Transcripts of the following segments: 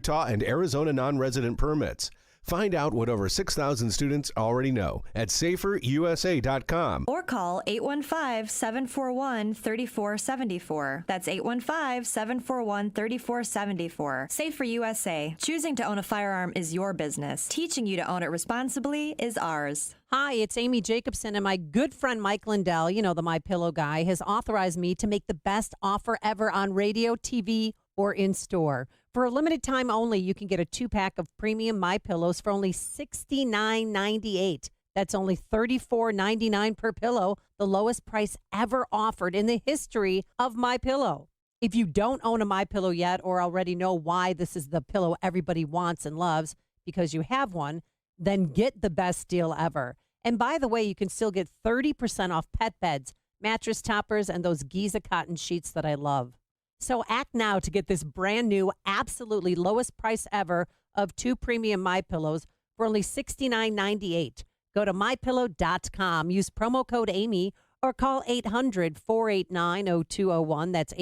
Utah and Arizona non-resident permits. Find out what over 6,000 students already know at saferusa.com. Or call 815-741-3474. That's 815-741-3474. Safer USA. Choosing to own a firearm is your business. Teaching you to own it responsibly is ours. Hi, it's Amy Jacobson, and my good friend Mike Lindell, you know, the My Pillow guy, has authorized me to make the best offer ever on radio, TV, or in store. For a limited time only, you can get a 2-pack of premium My Pillows for only $69.98. That's only $34.99 per pillow, the lowest price ever offered in the history of My Pillow. If you don't own a My Pillow yet, or already know why this is the pillow everybody wants and loves because you have one, then get the best deal ever. And by the way, you can still get 30% off pet beds, mattress toppers, and those Giza cotton sheets that I love. So act now to get this brand new, absolutely lowest price ever of 2 premium My Pillows for only $69.98. Go to mypillow.com, use promo code Amy, or call 800-489-0201. That's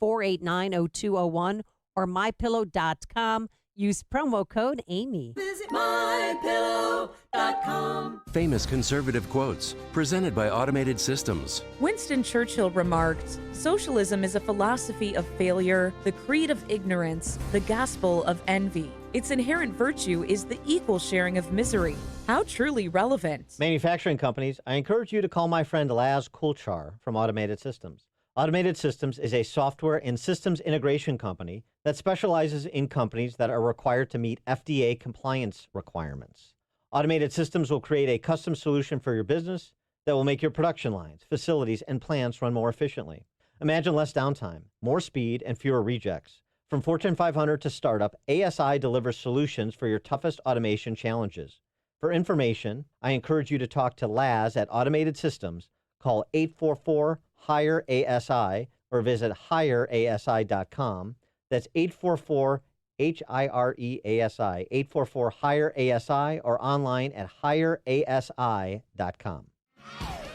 800-489-0201, or mypillow.com. Use promo code Amy. Visit mypillow.com. Famous conservative quotes presented by Automated Systems. Winston Churchill remarked, "Socialism is a philosophy of failure, the creed of ignorance, the gospel of envy. Its inherent virtue is the equal sharing of misery." How truly relevant. Manufacturing companies, I encourage you to call my friend Laz Kulchar from Automated Systems. Automated Systems is a software and systems integration company that specializes in companies that are required to meet FDA compliance requirements. Automated Systems will create a custom solution for your business that will make your production lines, facilities, and plants run more efficiently. Imagine less downtime, more speed, and fewer rejects. From Fortune 500 to startup, ASI delivers solutions for your toughest automation challenges. For information, I encourage you to talk to Laz at Automated Systems. Call 844-HIRE-ASI or visit hireasi.com. That's 844-HIRE-ASI, 844-HIRE-ASI, or online at hireasi.com.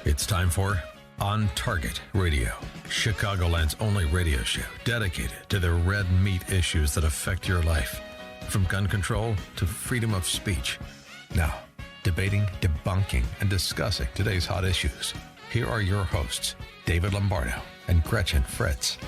It's time for On Target Radio, Chicagoland's only radio show dedicated to the red meat issues that affect your life, from gun control to freedom of speech. Now, debating, debunking, and discussing today's hot issues. Here are your hosts, David Lombardo and Gretchen Fritz.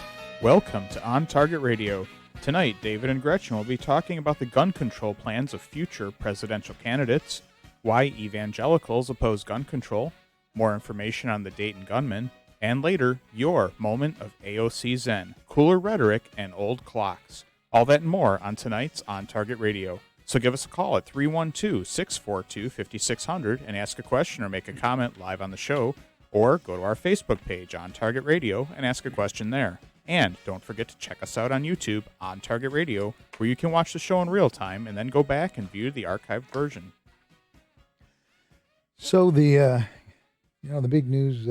Welcome to On Target Radio. Tonight, David and Gretchen will be talking about the gun control plans of future presidential candidates, why evangelicals oppose gun control, more information on the Dayton gunman, and later, your moment of AOC Zen, cooler rhetoric, and old clocks. All that and more on tonight's On Target Radio. So give us a call at 312-642-5600 and ask a question or make a comment live on the show, or go to our Facebook page, On Target Radio, and ask a question there. And don't forget to check us out on YouTube, On Target Radio, where you can watch the show in real time and then go back and view the archived version. So the big news,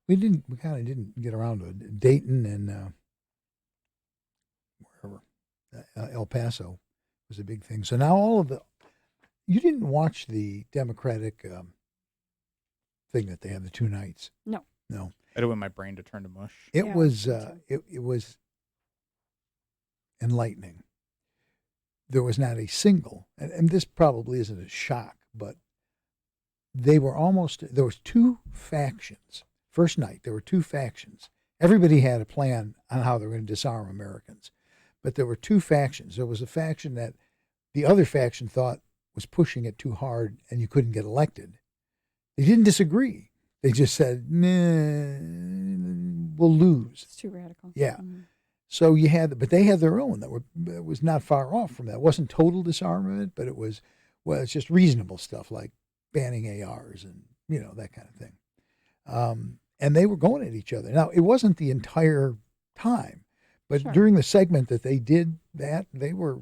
we kind of didn't get around to it. Dayton and wherever, El Paso was a big thing. So now you didn't watch the Democratic thing that they had the 2 nights. No. I don't want my brain to turn to mush. It was enlightening. There was not a single, and this probably isn't a shock, but there was 2 factions. First night, there were 2 factions. Everybody had a plan on how they were going to disarm Americans, but there were 2 factions. There was a faction that the other faction thought was pushing it too hard and you couldn't get elected. They didn't disagree. They just said, nah, we'll lose. It's too radical. Yeah. Mm-hmm. So but they had their own that was not far off from that. It wasn't total disarmament, but it's just reasonable stuff like banning ARs and, that kind of thing. And they were going at each other. Now, it wasn't the entire time, but Sure. During the segment that they did that, they were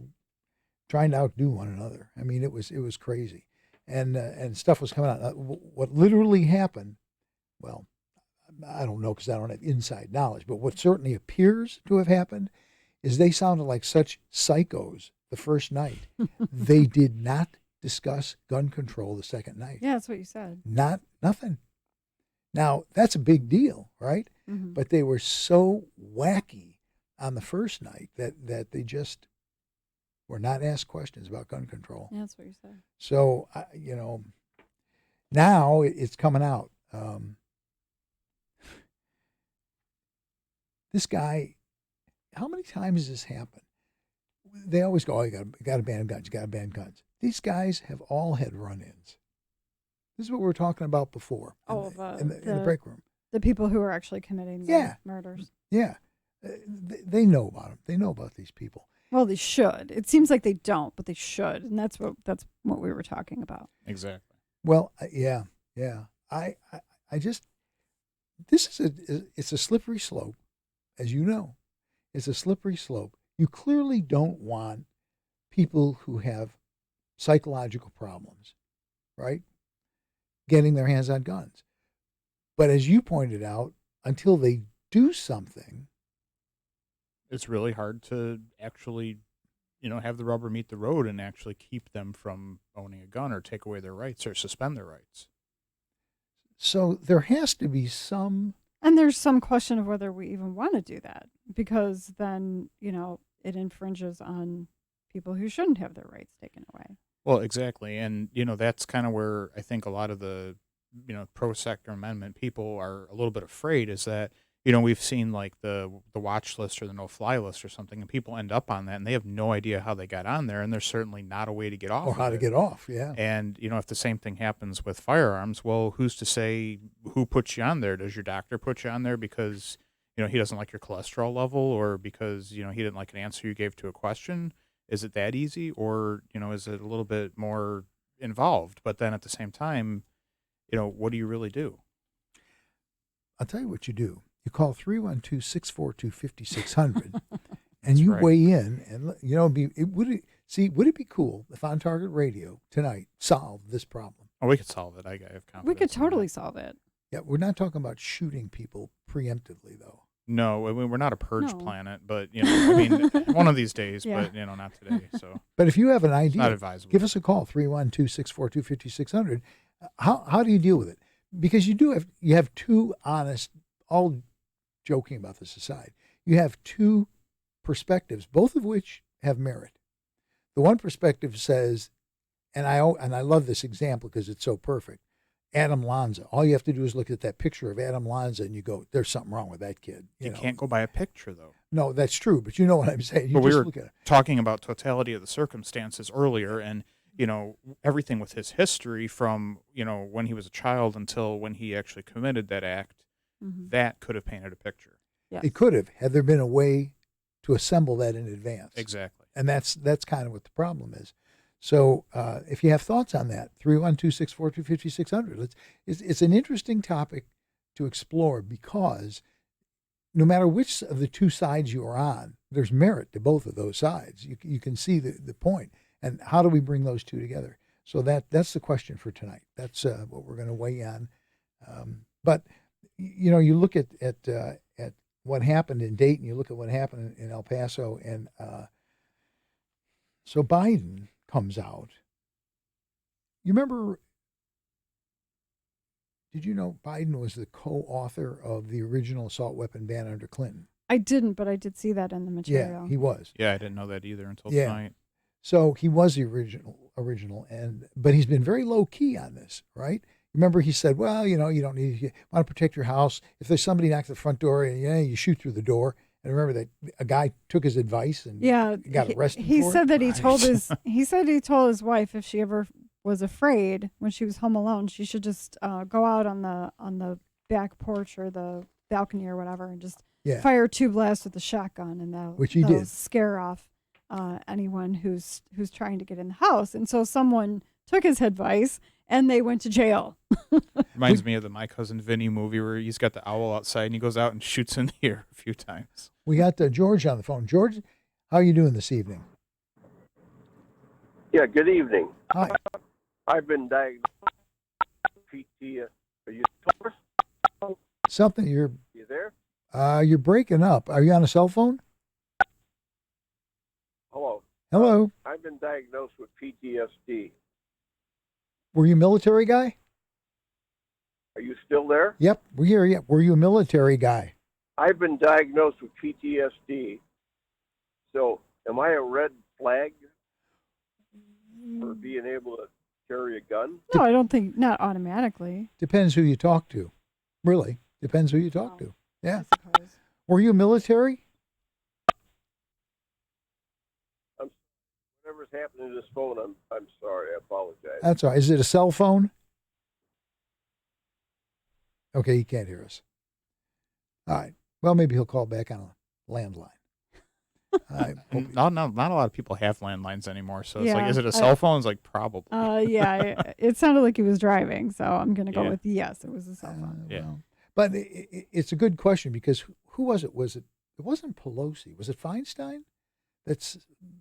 trying to outdo one another. I mean, it was crazy. And stuff was coming out. What literally happened, well, I don't know because I don't have inside knowledge, but what certainly appears to have happened is they sounded like such psychos the first night. They did not discuss gun control the second night. Yeah, that's what you said. Nothing. Now, that's a big deal, right? Mm-hmm. But they were so wacky on the first night that they just were not asked questions about gun control. Yeah, that's what you said. So, now it's coming out. This guy, how many times has this happened? They always go, "Oh, you got to ban guns. You got to ban guns." These guys have all had run-ins. This is what we were talking about before. In the break room. The people who are actually committing the murders. Yeah, they know about them. They know about these people. Well, they should. It seems like they don't, but they should, and that's what we were talking about. Exactly. Well, yeah. I just, it's a slippery slope, as you know. It's a slippery slope. You clearly don't want people who have psychological problems, right, getting their hands on guns. But as you pointed out, until they do something, it's really hard to actually, have the rubber meet the road and actually keep them from owning a gun or take away their rights or suspend their rights. So there has to be some. And there's some question of whether we even want to do that, because then, it infringes on people who shouldn't have their rights taken away. Well, exactly. And, that's kind of where I think a lot of the, pro-Second Amendment people are a little bit afraid, is that, we've seen like the watch list or the no-fly list or something, and people end up on that, and they have no idea how they got on there, and there's certainly not a way to get off. Or how to get off, yeah. And, if the same thing happens with firearms, well, who's to say who puts you on there? Does your doctor put you on there because, he doesn't like your cholesterol level, or because, he didn't like an answer you gave to a question? Is it that easy, or, is it a little bit more involved? But then at the same time, what do you really do? I'll tell you what you do. You call 312-642-5600 and you right. weigh in, and would it be cool if On Target Radio tonight solved this problem? Oh, we could solve it. I have confidence. We could totally solve it. Yeah, we're not talking about shooting people preemptively, though. No, we're not a purge No. planet, but one of these days, but not today. So, but if you have an idea, it's not advisable. Give us a call 312-642-5600. How do you deal with it? Because you have two honest, all joking about this aside, you have two perspectives, both of which have merit. The one perspective says, and I love this example because it's so perfect. Adam Lanza. All you have to do is look at that picture of Adam Lanza and you go, there's something wrong with that kid. You can't go by a picture, though. No, that's true, but you know what I'm saying. But we were talking about totality of the circumstances earlier, and everything with his history from when he was a child until when he actually committed that act, that could have painted a picture. Yes. It could have, had there been a way to assemble that in advance. Exactly. And that's kind of what the problem is. So if you have thoughts on that, 312-642-5600. It's an interesting topic to explore, because no matter which of the two sides you are on, there's merit to both of those sides. You can see the point. And how do we bring those two together? So that's the question for tonight. That's what we're going to weigh on. But you look at what happened in Dayton, you look at what happened in El Paso, and so Biden comes out. You remember, did you know Biden was the co-author of the original assault weapon ban under Clinton? I didn't, but I did see that in the material. Yeah, he was. Yeah, I didn't know that either until tonight. So he was the original, but he's been very low key on this, right? Remember, he said, "Well, you don't need, you want to protect your house. If there's somebody knocks at the front door, you shoot through the door." And remember that a guy took his advice and got arrested. He for said it? that he told he told his wife, if she ever was afraid when she was home alone, she should just go out on the back porch or the balcony or whatever and just fire 2 blasts with a shotgun, and that'll scare off anyone who's trying to get in the house. And so someone took his advice and they went to jail. Reminds me of the My Cousin Vinny movie where he's got the owl outside and he goes out and shoots in the air a few times. We got George on the phone. George, how are you doing this evening? Yeah, good evening. Hi. I've been diagnosed with PT. Are you still Something You there? you're breaking up. Are you on a cell phone? Hello. Hello. I've been diagnosed with PTSD. Were you a military guy? Are you still there? Yep, we're here. Yep. Were you a military guy? I've been diagnosed with PTSD. So, am I a red flag for being able to carry a gun? No, I don't think, not automatically. Depends who you talk to. Really. Depends who you talk to. Yeah. I suppose. Were you military? Whatever's happening to this phone, I'm sorry. I apologize. That's all right. Is it a cell phone? Okay, he can't hear us. All right. Well, maybe he'll call back on a landline. Not a lot of people have landlines anymore, so it's Yeah, like, is it a cell phone? It's like, probably. Yeah, it sounded like he was driving, so I'm going to go Yeah. with yes, it was a cell phone. Yeah. Well, but it's a good question because who was it? It wasn't Pelosi. Was it Feinstein? That's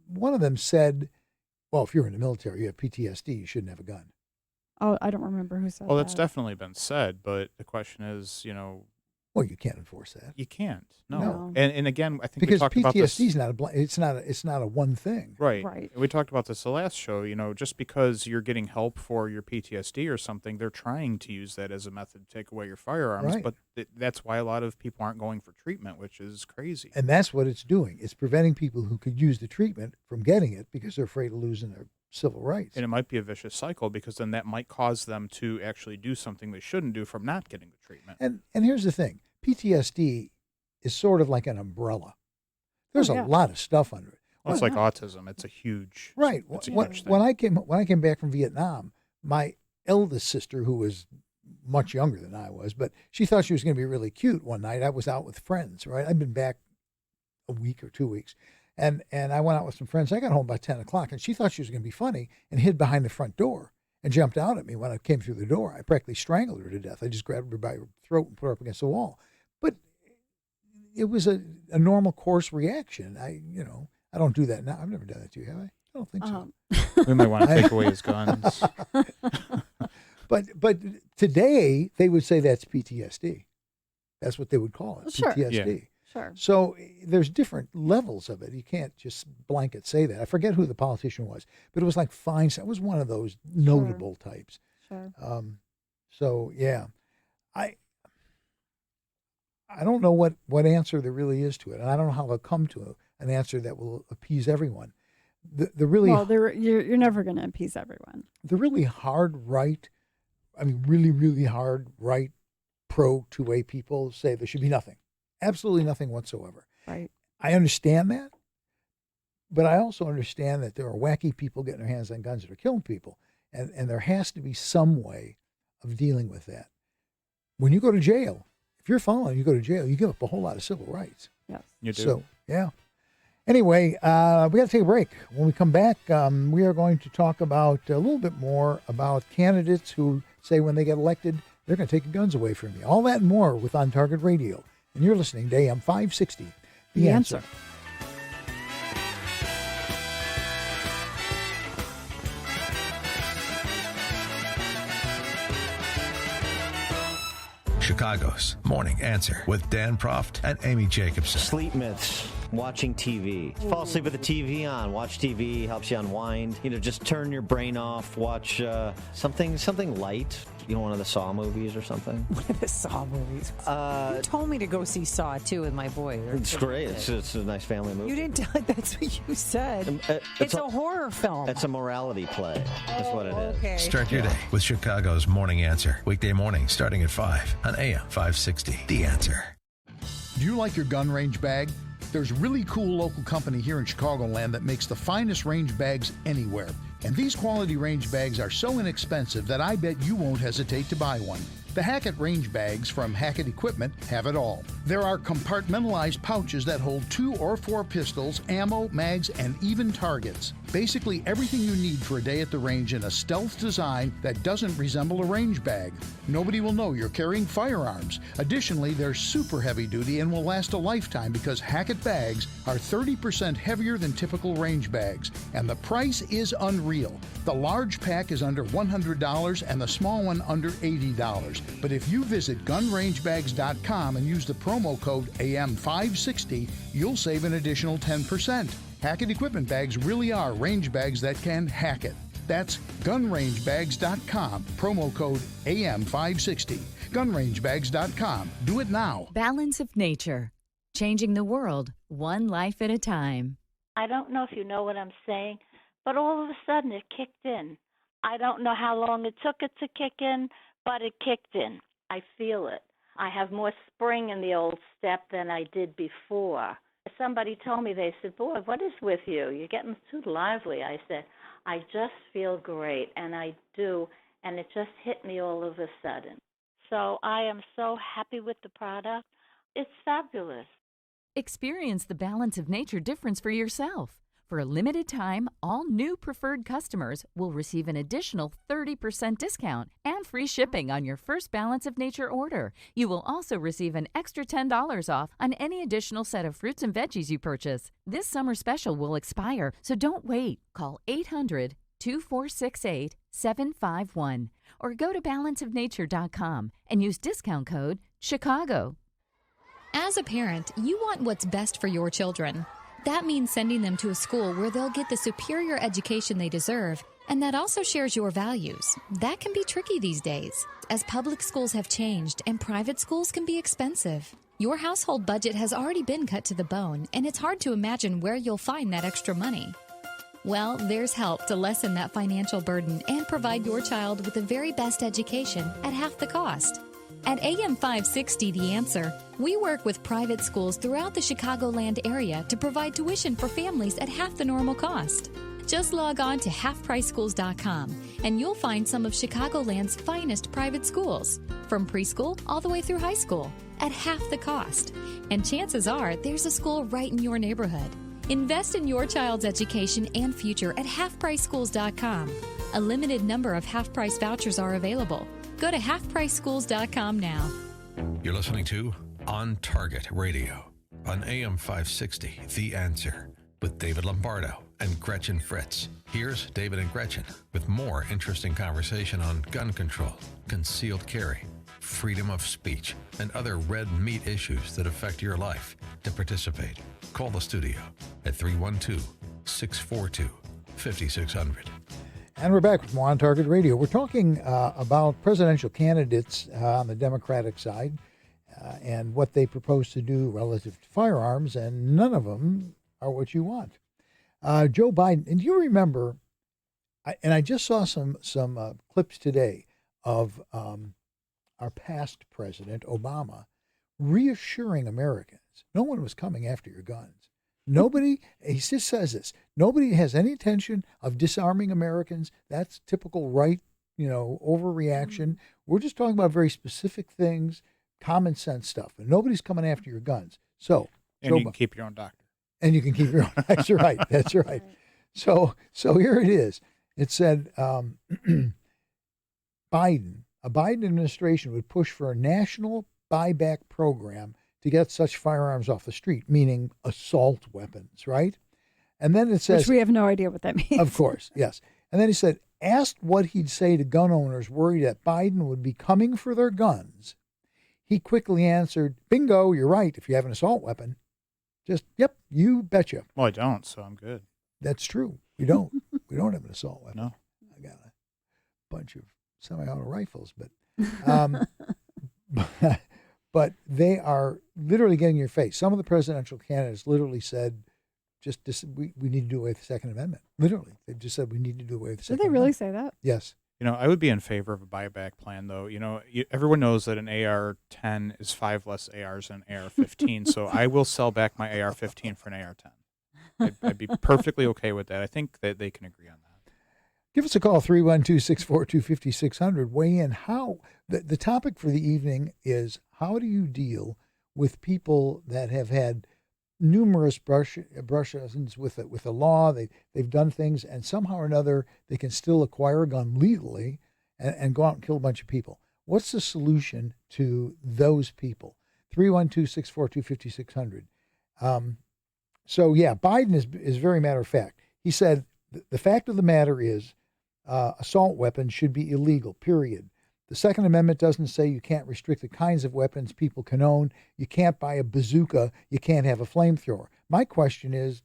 one of them said, well, if you're in the military, you have PTSD, you shouldn't have a gun. Oh, I don't remember who said Well, that. that's definitely been said, but the question is, Well, you can't enforce that. you can't. No. No. And again, I think Because we talked about this. PTSD is it's not a one thing. Right. Right. We talked about this the last show. Just because you're getting help for your PTSD or something, they're trying to use that as a method to take away your firearms. Right. But that's why a lot of people aren't going for treatment, which is crazy. And that's what it's doing. It's preventing people who could use the treatment from getting it because they're afraid of losing their civil rights. And it might be a vicious cycle because then that might cause them to actually do something they shouldn't do from not getting the treatment. And here's the thing. PTSD is sort of like an umbrella. There's yeah. a lot of stuff under it. Well, it's like autism. It's a huge Right. It's a When, huge when thing. I came back from Vietnam, my eldest sister, who was much younger than I was, but she thought she was going to be really cute one night. I was out with friends, right? I'd been back a week or 2 weeks. And I went out with some friends. I got home by 10 o'clock, and she thought she was going to be funny and hid behind the front door and jumped out at me when I came through the door. I practically strangled her to death. I just grabbed her by her throat and put her up against the wall. But it was a normal course reaction. I don't do that now. I've never done that to you, have I? I don't think so. We might want to take away his guns. But today they would say that's PTSD. That's what they would call it, Sure. PTSD. Yeah. Sure. So there's different levels of it. You can't just blanket say that. I forget who the politician was, but it was like Feinstein. It was one of those notable types. Sure. So yeah, I don't know what answer there really is to it, and I don't know how they'll come to an answer that will appease everyone. The really you're never going to appease everyone. the really hard right, I mean, really hard right pro 2A people say there should be nothing, absolutely nothing whatsoever. Right. I understand that, but I also understand that there are wacky people getting their hands on guns that are killing people, and there has to be some way of dealing with that. When you go to jail, if you're following, you go to jail, you give up a whole lot of civil rights. Yes. You do. So, yeah. Anyway, we got to take a break. When we come back, we are going to talk about a little bit more about candidates who say when they get elected, they're going to take your guns away from you. All that and more with On Target Radio. And you're listening to AM 560. The Answer. Chicago's Morning Answer with Dan Proft and Amy Jacobson. Sleep myths. Watching TV. Fall asleep with the TV on. Watch TV helps you unwind. Just turn your brain off. Watch something light. One of the Saw movies or something. One of the Saw movies. You told me to go see Saw 2 with my boy. It's great. It's a nice family movie. You didn't tell. That's what you said. It's a horror film. It's a morality play. That's what it is. Okay. Start your day with Chicago's Morning Answer. Weekday morning starting at 5 on AM 560. The Answer. Do you like your gun range bag? There's a really cool local company here in Chicagoland that makes the finest range bags anywhere. And these quality range bags are so inexpensive that I bet you won't hesitate to buy one. The Hackett range bags from Hackett Equipment have it all. There are compartmentalized pouches that hold 2 or 4 pistols, ammo, mags, and even targets. Basically everything you need for a day at the range in a stealth design that doesn't resemble a range bag. Nobody will know you're carrying firearms. Additionally, they're super heavy duty and will last a lifetime because Hackett bags are 30% heavier than typical range bags. And the price is unreal. The large pack is under $100 and the small one under $80. But if you visit gunrangebags.com and use the promo code AM560, you'll save an additional 10%. Hackett Equipment bags really are range bags that can hack it. That's gunrangebags.com, promo code AM560. Gunrangebags.com. Do it now. Balance of nature. Changing the world, one life at a time. I don't know if you know what I'm saying, but all of a sudden it kicked in. I don't know how long it took it to kick in, but it kicked in. I feel it. I have more spring in the old step than I did before. Somebody told me, they said, boy, what is with you? You're getting too lively. I said, I just feel great, and I do, and it just hit me all of a sudden. So I am so happy with the product. It's fabulous. Experience the balance of nature difference for yourself. For a limited time, all new preferred customers will receive an additional 30% discount and free shipping on your first Balance of Nature order. You will also receive an extra $10 off on any additional set of fruits and veggies you purchase. This summer special will expire, so don't wait. Call 800-2468-751 or go to balanceofnature.com and use discount code CHICAGO. As a parent, you want what's best for your children. That means sending them to a school where they'll get the superior education they deserve, and that also shares your values. That can be tricky these days, as public schools have changed and private schools can be expensive. Your household budget has already been cut to the bone, and it's hard to imagine where you'll find that extra money. Well, there's help to lessen that financial burden and provide your child with the very best education at half the cost. At AM 560 The Answer, we work with private schools throughout the Chicagoland area to provide tuition for families at half the normal cost. Just log on to halfpriceschools.com and you'll find some of Chicagoland's finest private schools, from preschool all the way through high school, at half the cost. And chances are there's a school right in your neighborhood. Invest in your child's education and future at halfpriceschools.com. A limited number of half-price vouchers are available. Go to halfpriceschools.com now. You're listening to On Target Radio on AM 560, The Answer, with David Lombardo and Gretchen Fritz. Here's David and Gretchen with more interesting conversation on gun control, concealed carry, freedom of speech, and other red meat issues that affect your life. To participate, call the studio at 312-642-5600. And we're back with more On Target Radio. We're talking about presidential candidates on the Democratic side and what they propose to do relative to firearms, and none of them are what you want. Joe Biden, and do you remember, I just saw some clips today of our past president, Obama, reassuring Americans no one was coming after your guns. Nobody, he just says this, nobody has any intention of disarming Americans. That's typical right, overreaction. We're just talking about very specific things, common sense stuff, and nobody's coming after your guns. So, and you can keep your own doctor. And you can keep your own. That's right. That's right. So here it is. It said a Biden administration would push for a national buyback program to get such firearms off the street, meaning assault weapons, right? And then it says... Which we have no idea what that means. Of course, yes. And then he said, asked what he'd say to gun owners worried that Biden would be coming for their guns, he quickly answered, bingo, you're right, if you have an assault weapon. Just, yep, you betcha. Well, I don't, so I'm good. That's true. We don't. We don't have an assault weapon. No. I got a bunch of semi-auto rifles, but... But they are literally getting in your face. Some of the presidential candidates literally said, we need to do away with the Second Amendment. Literally. They just said we need to do away with the Second Amendment. Did they really say that? Yes. I would be in favor of a buyback plan, though. Everyone knows that an AR-10 is 5 less ARs than an AR-15, so I will sell back my AR-15 for an AR-10. I'd be perfectly okay with that. I think that they can agree on that. Give us a call, 312-642-5600. Weigh in. The topic for the evening is, how do you deal with people that have had numerous brushes with the law? They've done things, and somehow or another they can still acquire a gun legally and go out and kill a bunch of people. What's the solution to those people? 312-642-5600. So yeah, Biden is very matter of fact. He said the fact of the matter is assault weapons should be illegal, period. The Second Amendment doesn't say you can't restrict the kinds of weapons people can own. You can't buy a bazooka. You can't have a flamethrower. My question is,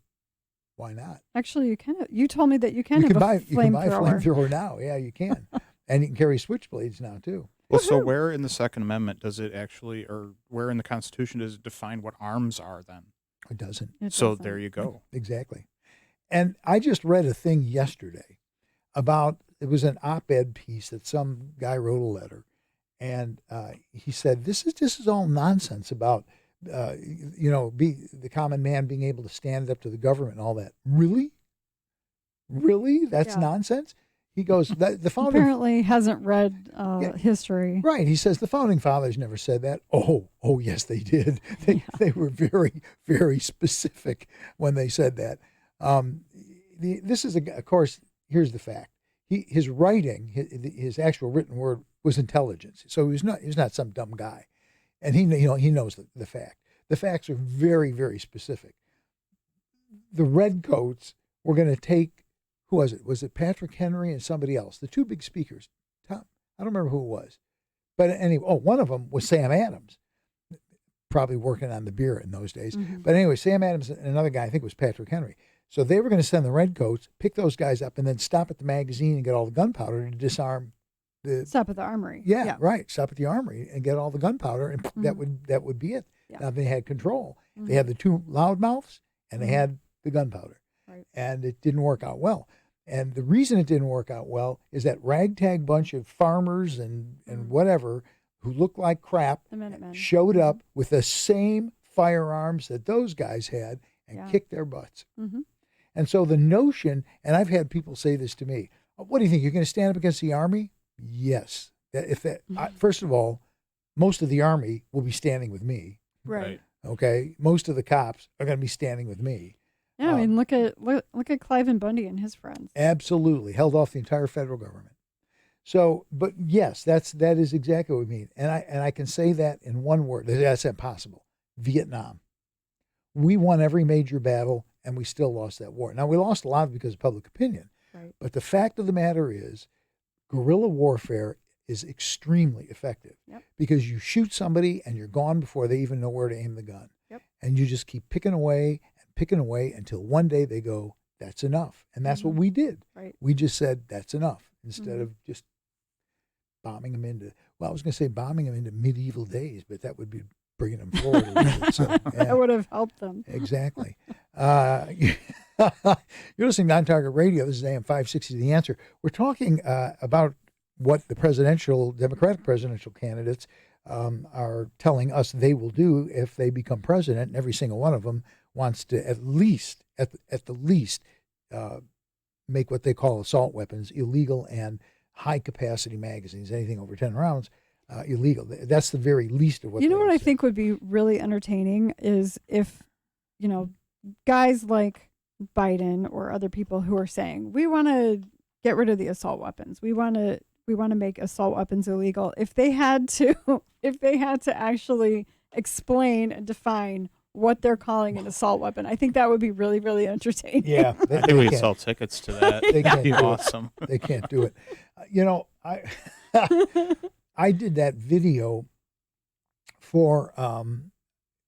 why not? Actually, you can. You told me that you can have a flamethrower. You can buy a flamethrower now. Yeah, you can. And you can carry switchblades now, too. Well, so where in the Second Amendment does it actually, or where in the Constitution does it define what arms are then? It doesn't. So there you go. Exactly. And I just read a thing yesterday about, it was an op-ed piece that some guy wrote a letter, and he said, this is all nonsense about, the common man being able to stand up to the government and all that. Really? That's nonsense? He goes, the founding... Apparently hasn't read history. Right. He says the founding fathers never said that. Oh, yes, they did. They were very, very specific when they said that. This is, of course, here's the fact. His writing, his actual written word was intelligence. So he was not some dumb guy. And he knows the fact. The facts are very, very specific. The redcoats were going to take, who was it? Was it Patrick Henry and somebody else? The two big speakers. I don't remember who it was. But anyway, one of them was Sam Adams, probably working on the beer in those days. Mm-hmm. But anyway, Sam Adams and another guy, I think it was Patrick Henry. So they were going to send the redcoats, pick those guys up, and then stop at the magazine and get all the gunpowder to disarm the... Stop at the armory. Yeah, right. Stop at the armory and get all the gunpowder, and that would be it. Yeah. Now they had control. Mm-hmm. They had the two loudmouths, and they had the gunpowder. Right. And it didn't work out well. And the reason it didn't work out well is that ragtag bunch of farmers and whatever who looked like crap showed up with the same firearms that those guys had and kicked their butts. Mm-hmm. And so the notion, and I've had people say this to me, what do you think, you're going to stand up against the Army? Yes. First of all, most of the Army will be standing with me. Right. Okay? Most of the cops are going to be standing with me. Yeah, I mean, look at Cliven Bundy and his friends. Absolutely, held off the entire federal government. So, but yes, that is exactly what we mean, and I can say that in one word. That's impossible. Vietnam. We won every major battle, and we still lost that war. Now we lost a lot because of public opinion, right? But the fact of the matter is, guerrilla warfare is extremely effective because you shoot somebody and you're gone before they even know where to aim the gun, and you just keep picking away until one day they go, that's enough. And that's what we did. Right. We just said, that's enough, instead of just bombing them into medieval days, but that would be bringing them forward a little bit. So, that would have helped them. Exactly. You're listening to On Target Radio. This is AM 560, The Answer. We're talking about what the Democratic presidential candidates are telling us they will do if they become president, and every single one of them wants to at the least make what they call assault weapons illegal, and high capacity magazines, anything over 10 rounds, illegal. That's the very least of what. You know what I think would be really entertaining is if, guys like Biden or other people who are saying we want to get rid of the assault weapons, we want to make assault weapons illegal. If they had to actually explain and define what they're calling an assault weapon, I think that would be really, really entertaining. Yeah, I think we could sell tickets to that. They can't be awesome. They can't do it. I did that video for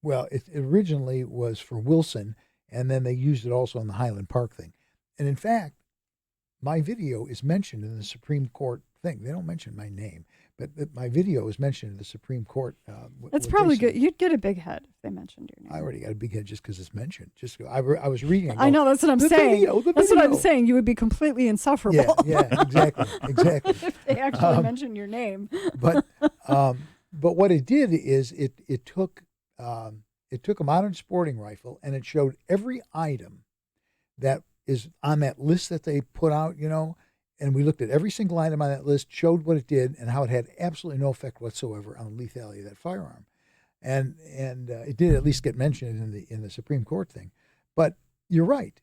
it originally was for Wilson, and then they used it also on the Highland Park thing. And in fact, my video is mentioned in the Supreme Court thing. They don't mention my name, but my video is mentioned in the Supreme Court. That's probably good. You'd get a big head if they mentioned your name. I already got a big head just because it's mentioned. I was reading. I know, that's what I'm saying. That's what I'm saying. You would be completely insufferable. Yeah, exactly. If they actually mention your name. But what it did is it took a modern sporting rifle, and it showed every item that is on that list that they put out, and we looked at every single item on that list, showed what it did, and how it had absolutely no effect whatsoever on the lethality of that firearm. And it did at least get mentioned in the Supreme Court thing. But you're right.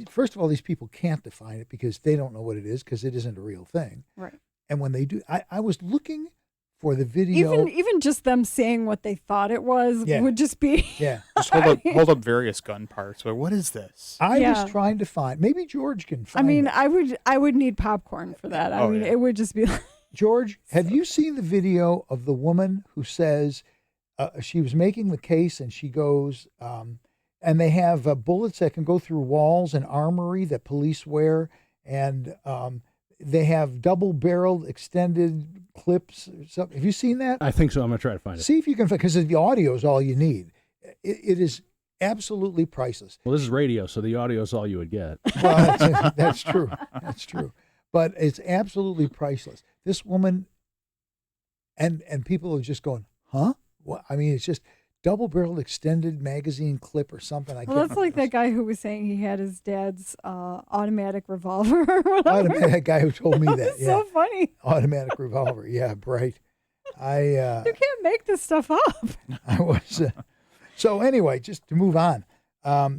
First of all, these people can't define it because they don't know what it is, because it isn't a real thing. Right. And when they do, I was looking for the video. Even just them saying what they thought it was would just be. Yeah. Just hold up various gun parts. Like, what is this? I was trying to find. Maybe George can find. I would need popcorn for that. It would just be. George, have you seen the video of the woman who says she was making the case, and she goes, and they have bullets that can go through walls and armory that police wear, and they have double-barreled extended clips or something. Have you seen that? I think so. I'm going to try to find it. See if you can, because the audio is all you need. It is absolutely priceless. Well, this is radio, so the audio is all you would get. Well, that's true. That's true. But it's absolutely priceless. This woman, and people are just going, huh? Well, I mean, it's just double-barreled extended magazine clip or something. Well, that's like that guy who was saying he had his dad's automatic revolver or whatever. That guy who told me that. It's so funny. Automatic revolver. Yeah, right. You can't make this stuff up. I was. So anyway, just to move on.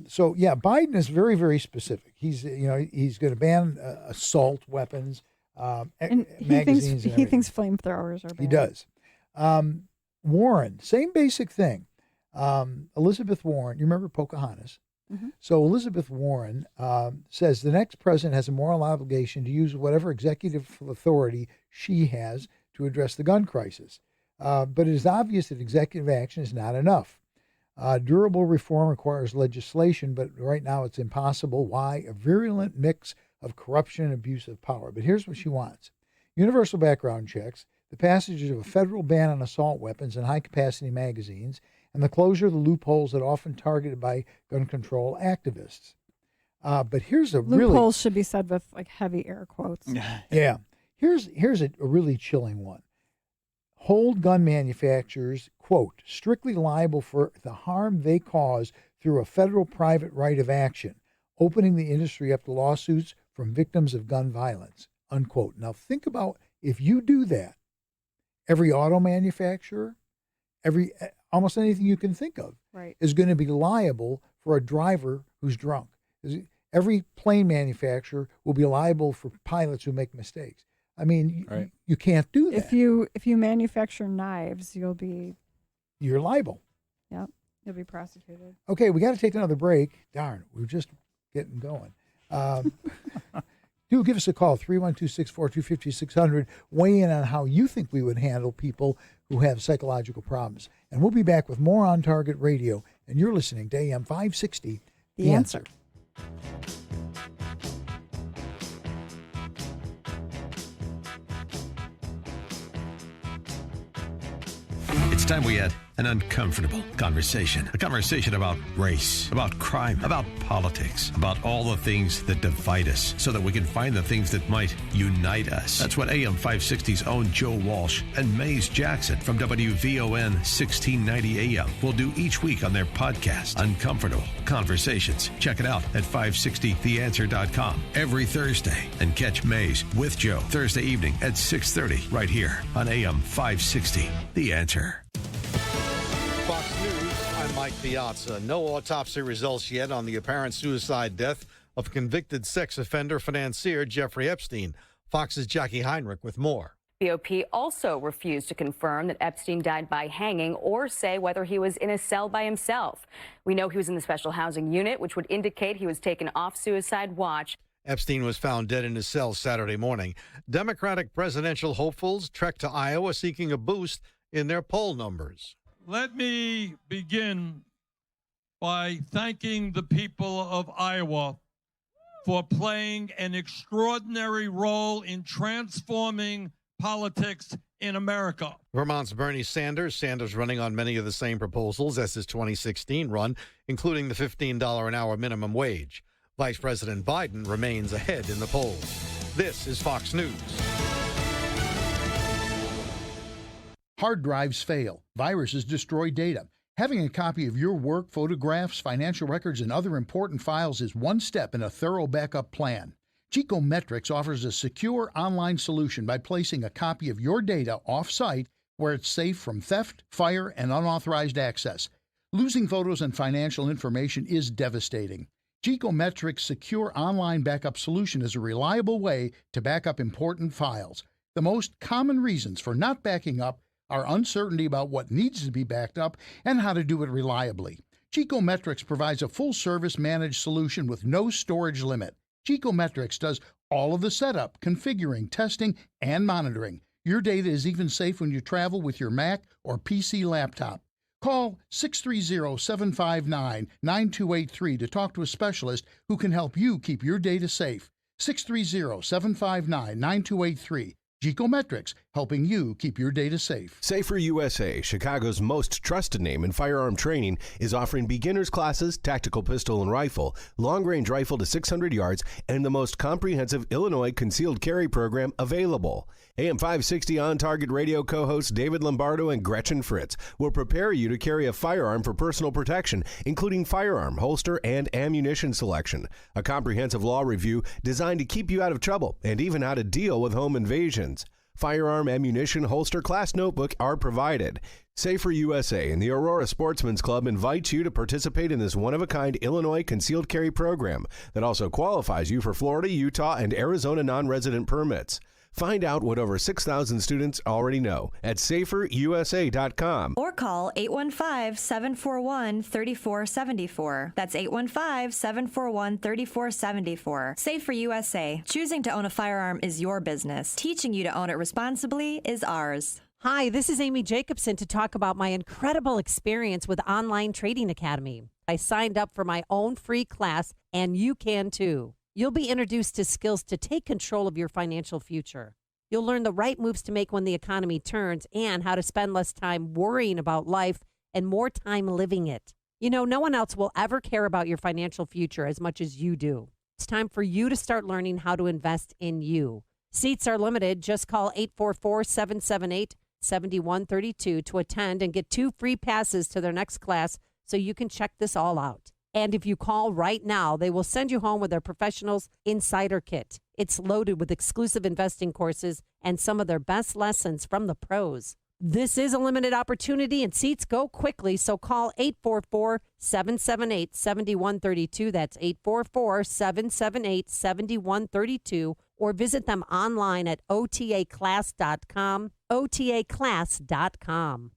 So yeah, Biden is very, very specific. He's going to ban assault weapons, and magazines. He thinks flamethrowers are bad. He does. Warren, same basic thing. Elizabeth Warren, you remember Pocahontas? Mm-hmm. So Elizabeth Warren says the next president has a moral obligation to use whatever executive authority she has to address the gun crisis. But it is obvious that executive action is not enough. Durable reform requires legislation, but right now it's impossible. Why? A virulent mix of corruption and abuse of power. But here's what she wants. Universal background checks, the passage of a federal ban on assault weapons and high-capacity magazines, and the closure of the loopholes that are often targeted by gun control activists. But here's a loopholes should be said with like heavy air quotes. Yeah. Here's a really chilling one. Hold gun manufacturers, quote, strictly liable for the harm they cause through a federal private right of action, opening the industry up to lawsuits from victims of gun violence, unquote. Now think about if you do that, every auto manufacturer, almost anything you can think of is going to be liable for a driver who's drunk. Every plane manufacturer will be liable for pilots who make mistakes. I mean, you can't do that. If you manufacture knives, you're liable. Yep, you'll be prosecuted. Okay, we got to take another break. Darn, we're just getting going. Do give us a call, 312-642-5600. Weigh in on how you think we would handle people who have psychological problems. And we'll be back with more On Target Radio. And you're listening to AM 560, The Answer. It's time we had an uncomfortable conversation. A conversation about race, about crime, about politics, about all the things that divide us so that we can find the things that might unite us. That's what AM 560's own Joe Walsh and Maze Jackson from WVON 1690 AM will do each week on their podcast, Uncomfortable Conversations. Check it out at 560theanswer.com every Thursday. And catch Maze with Joe Thursday evening at 6:30 right here on AM 560. The Answer. Fox News, I'm Mike Piazza. No autopsy results yet on the apparent suicide death of convicted sex offender financier Jeffrey Epstein. Fox's Jackie Heinrich with more. BOP also refused to confirm that Epstein died by hanging or say whether he was in a cell by himself. We know he was in the special housing unit, which would indicate he was taken off suicide watch. Epstein was found dead in his cell Saturday morning. Democratic presidential hopefuls trekked to Iowa seeking a boost in their poll numbers. Let me begin by thanking the people of Iowa for playing an extraordinary role in transforming politics in America. Vermont's Bernie Sanders. Sanders running on many of the same proposals as his 2016 run, including the $15 an hour minimum wage. Vice President Biden remains ahead in the polls. This is Fox News. Hard drives fail. Viruses destroy data. Having a copy of your work, photographs, financial records, and other important files is one step in a thorough backup plan. Geekometrics offers a secure online solution by placing a copy of your data off-site where it's safe from theft, fire, and unauthorized access. Losing photos and financial information is devastating. Geekometrics' secure online backup solution is a reliable way to back up important files. The most common reasons for not backing up are uncertainty about what needs to be backed up and how to do it reliably. Geekometrics provides a full-service managed solution with no storage limit. Geekometrics does all of the setup, configuring, testing, and monitoring. Your data is even safe when you travel with your Mac or PC laptop. Call 630-759-9283 to talk to a specialist who can help you keep your data safe. 630-759-9283. Gecometrics, helping you keep your data safe. Safer USA, Chicago's most trusted name in firearm training, is offering beginners classes, tactical pistol and rifle, long-range rifle to 600 yards, and the most comprehensive Illinois concealed carry program available. AM 560 On Target Radio co-hosts David Lombardo and Gretchen Fritz will prepare you to carry a firearm for personal protection, including firearm, holster, and ammunition selection. A comprehensive law review designed to keep you out of trouble and even how to deal with home invasions. Firearm, ammunition, holster, class notebook are provided. Safer USA and the Aurora Sportsman's Club invites you to participate in this one-of-a-kind Illinois concealed carry program that also qualifies you for Florida, Utah, and Arizona non-resident permits. Find out what over 6,000 students already know at saferusa.com. Or call 815-741-3474. That's 815-741-3474. Safer USA. Choosing to own a firearm is your business. Teaching you to own it responsibly is ours. Hi, this is Amy Jacobson to talk about my incredible experience with Online Trading Academy. I signed up for my own free class, and you can too. You'll be introduced to skills to take control of your financial future. You'll learn the right moves to make when the economy turns and how to spend less time worrying about life and more time living it. You know, no one else will ever care about your financial future as much as you do. It's time for you to start learning how to invest in you. Seats are limited. Just call 844-778-7132 to attend and get 2 free passes to their next class so you can check this all out. And if you call right now, they will send you home with their Professionals Insider Kit. It's loaded with exclusive investing courses and some of their best lessons from the pros. This is a limited opportunity and seats go quickly, so call 844-778-7132. That's 844-778-7132, or visit them online at otaclass.com, otaclass.com.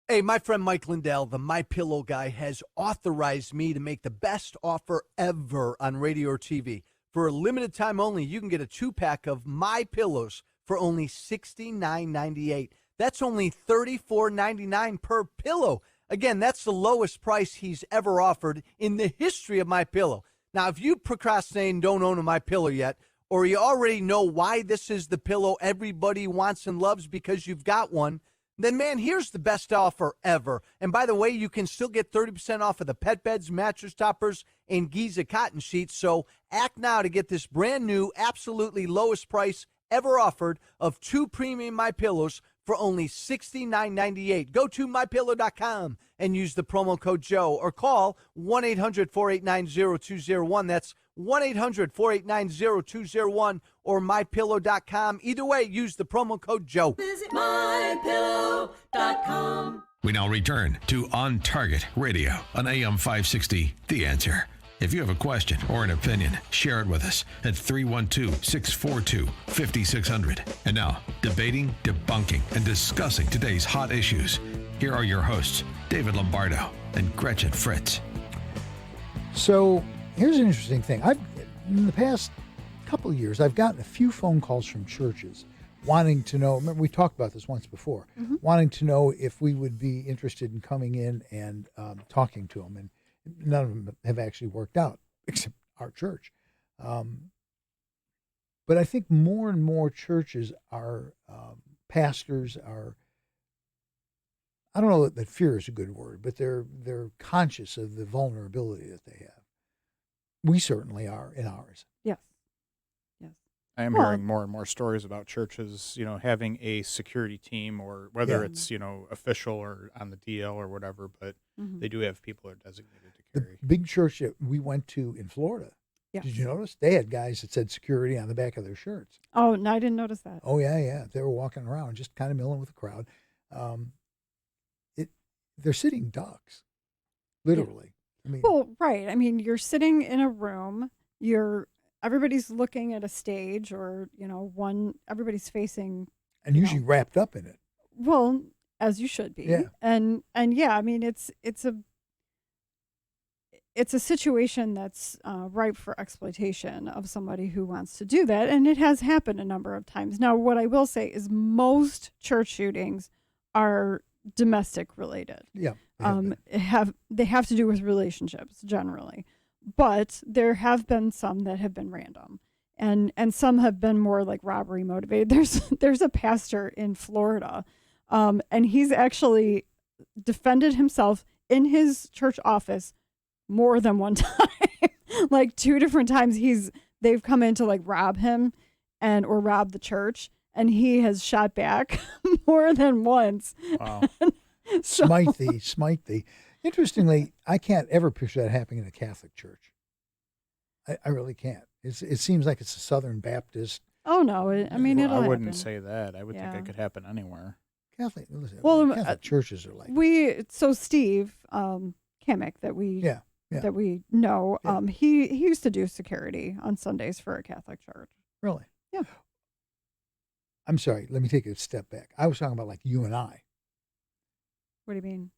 Hey, my friend Mike Lindell, the My Pillow guy, has authorized me to make the best offer ever on radio or TV. For a limited time only, you can get a 2-pack of My Pillows for only $69.98. That's only $34.99 per pillow. Again, that's the lowest price he's ever offered in the history of My Pillow. Now, if you procrastinate and don't own a My Pillow yet, or you already know why this is the pillow everybody wants and loves because you've got one, then, man, here's the best offer ever. And by the way, you can still get 30% off of the pet beds, mattress toppers, and Giza cotton sheets. So act now to get this brand new, absolutely lowest price ever offered of 2 premium My Pillows for only $69.98. Go to MyPillow.com and use the promo code Joe, or call 1-800-489-0201. That's 1-800-489-0201 or MyPillow.com. Either way, use the promo code Joe. Visit MyPillow.com. We now return to On Target Radio on AM 560, The Answer. If you have a question or an opinion, share it with us at 312-642-5600. And now, debating, debunking, and discussing today's hot issues. Here are your hosts, David Lombardo and Gretchen Fritz. So here's an interesting thing. In the past couple of years, I've gotten a few phone calls from churches wanting to know, remember we talked about this once before, wanting to know if we would be interested in coming in and talking to them. And none of them have actually worked out, except our church. But I think more and more churches are, pastors are, I don't know that fear is a good word, but they're conscious of the vulnerability that they have. We certainly are in ours. Yes. Yes. I am hearing more and more stories about churches, having a security team, or whether it's, official or on the DL or whatever, but they do have people that are designated to carry. The big church that we went to in Florida, did you notice? They had guys that said security on the back of their shirts. Oh, no, I didn't notice that. Oh, yeah. They were walking around just kind of milling with the crowd. They're sitting ducks, literally. I mean, well, right. I mean, you're sitting in a room, everybody's looking at a stage, or, everybody's facing. And usually wrapped up in it. Well, as you should be. Yeah. And yeah, I mean, it's a situation that's ripe for exploitation of somebody who wants to do that. And it has happened a number of times. Now, what I will say is most church shootings are domestic related. Yeah. They have to do with relationships generally, but there have been some that have been random. and some have been more like robbery motivated. There's a pastor in Florida, and he's actually defended himself in his church office more than one time. Like 2 different times they've come in to like rob him or rob the church, and he has shot back more than once. Wow. So, Smite thee. Interestingly, I can't ever picture that happening in a Catholic church. I really can't. It seems like it's a Southern Baptist. oh no, I mean it'll I wouldn't happen. say that. I would think Yeah. it could happen anywhere. Catholic, listen, Well, Catholic churches are like Steve Kamek that we yeah. that we know, he used to do security on Sundays for a Catholic church. Really? Yeah. I'm sorry. Let me take a step back. I was talking about like you and I. What do you mean?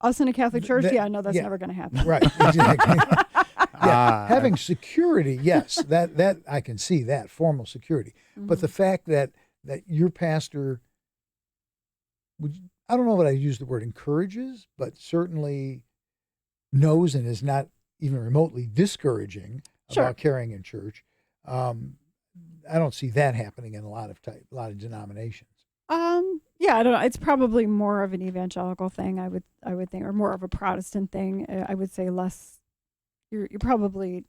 Us in a Catholic church? That- Yeah, no, that's yeah. never going to happen. Right. Exactly. Yeah, having security, yes, that I can see that formal security. But the fact that your pastor I don't know what I use the word encourages, but certainly knows and is not even remotely discouraging about carrying in church. I don't see that happening in a lot of denominations. Yeah, I don't know. It's probably more of an evangelical thing, I would think, or more of a Protestant thing. I would say less. You're probably